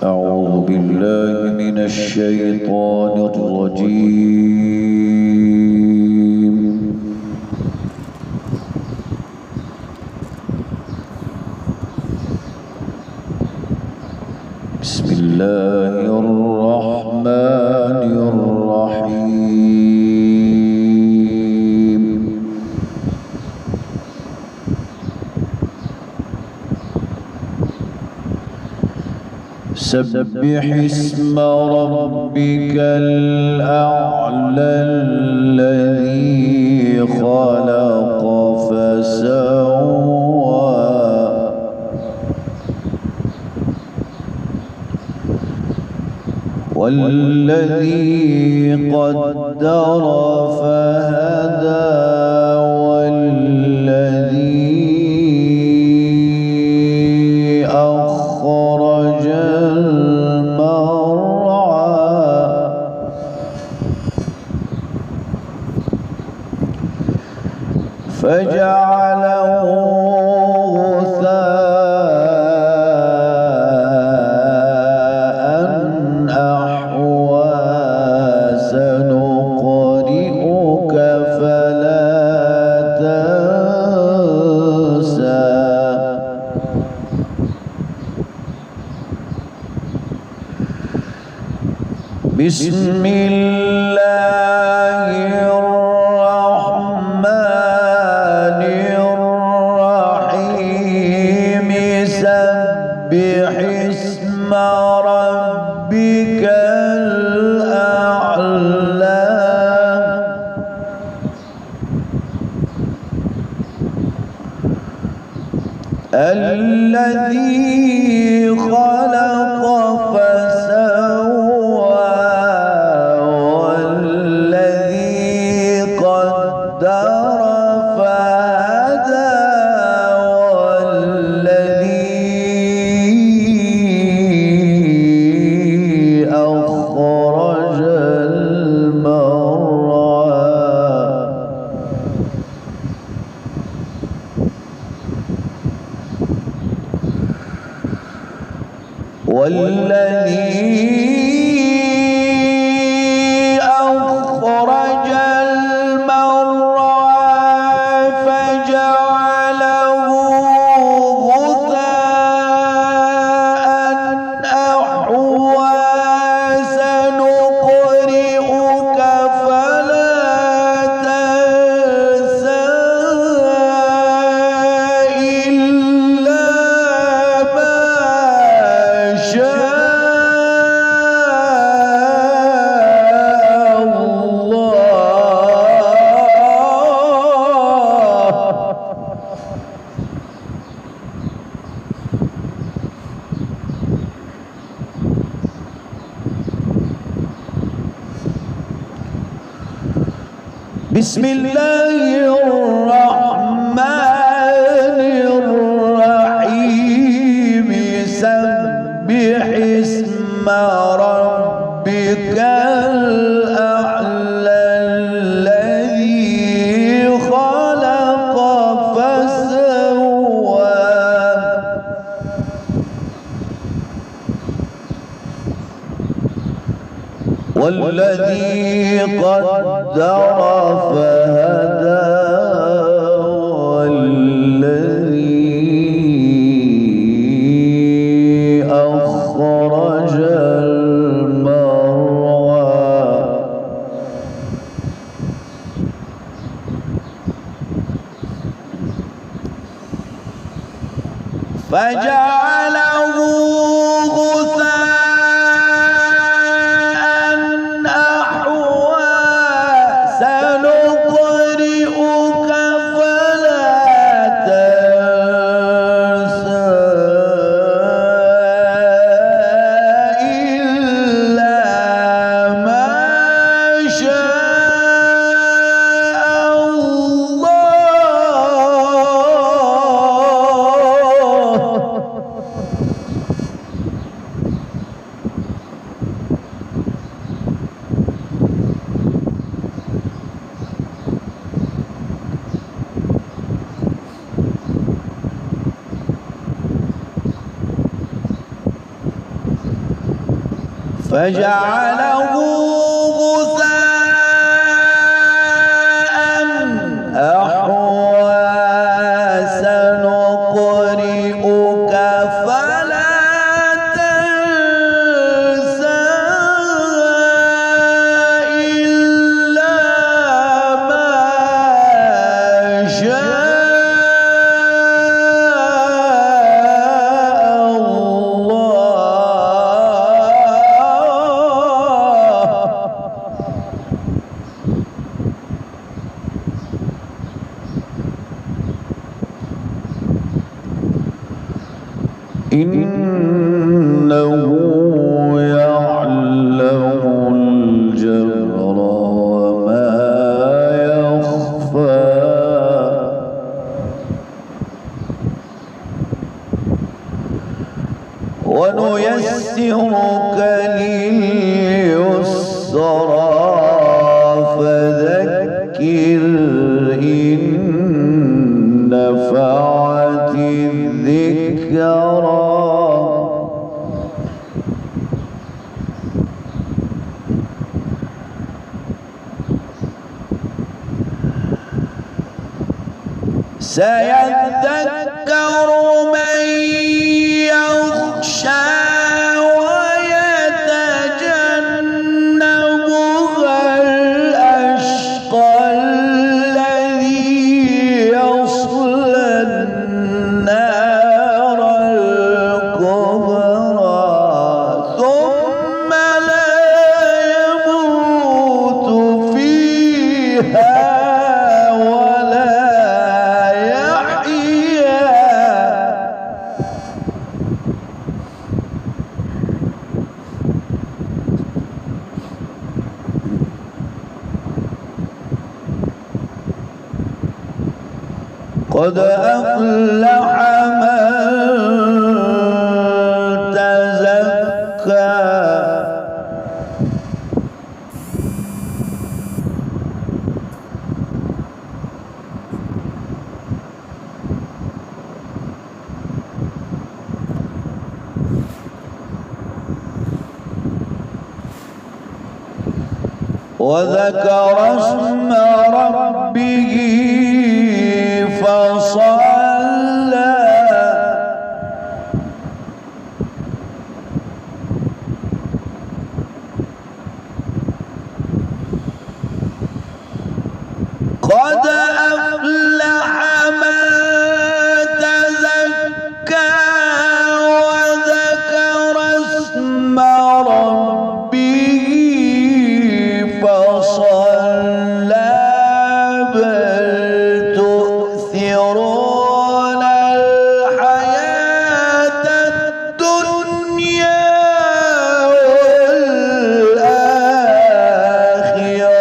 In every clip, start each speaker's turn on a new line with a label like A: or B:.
A: أعوذ بالله من الشيطان الرجيم. بسم الله الرحمن الرحيم. سبح اسم ربك الأعلى الذي خلق فسوى والذي قدر فهدى والذي أخرج المرعى فجعله غثاء أحوى سنقرئك فلا تنسى بسم الله الرحمن الرحيم. سبح اسم ربك الأعلى الذي خلق فسوى والذي قدر فهدى والذي أخرج المرعى والذي أخرج المرعى فجعله غثاء أحوى سنقرئك فلا تنسى إلا ما شاء بسم الله الرحمن الرحيم. سبح اسم ربك الأعلى الذي خلق فسوى والذي قدر فهدى والذي أخرج المرعى فجعله غثاء فجعله غثاء أحوى سنقرئك فلا تنسى إلا ما شاء إنه يعلم الجهر وما يخفى ونيسرك لليسرى فذكر إن نفعت الذكرى سيذكر من يخشى ويتجنبها الأشقى الذي يصلى النار الكبرى ثم لا يموت فيها قد أفلح من تزكى وذكر اسم ربه فصلى قد أفلح من تزكى وذكر اسم ربه فصلى بل تؤثرون الحياة الدنيا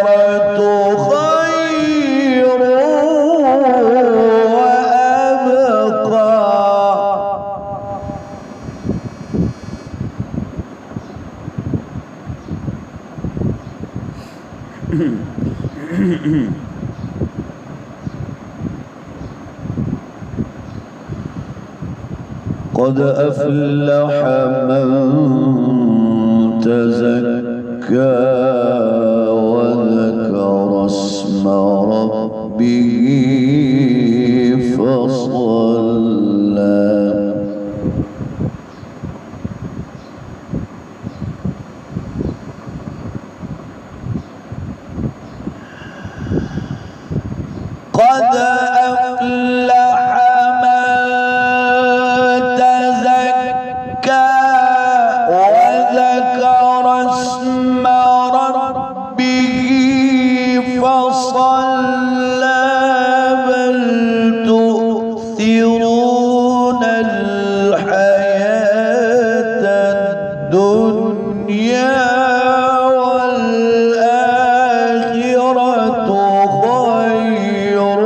A: والآخرة خير وأبقى قد أفلح من تزكى وذكر اسم ربه فصلى قد أفلح من تزكى وذكر اسم ربه فصلى بل تؤثرون الحياة الدنيا والآخرة خير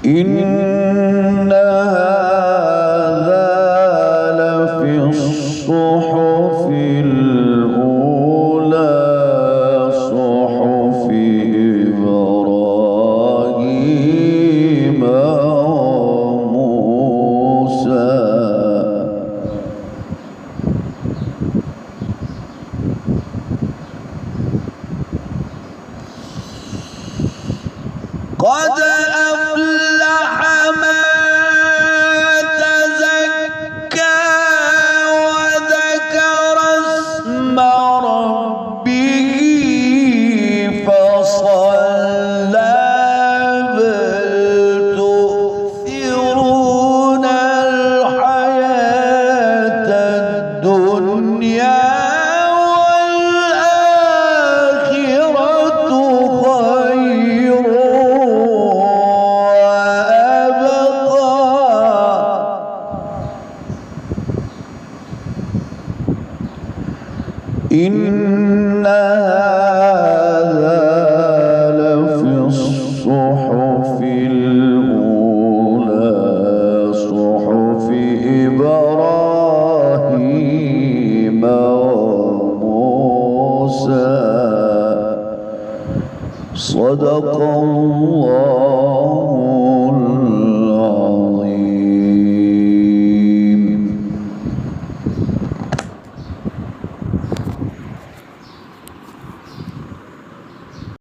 A: إن هذا لفي الصحف إن هذا لفي الصحف الأولى صحف إبراهيم وموسى صدق الله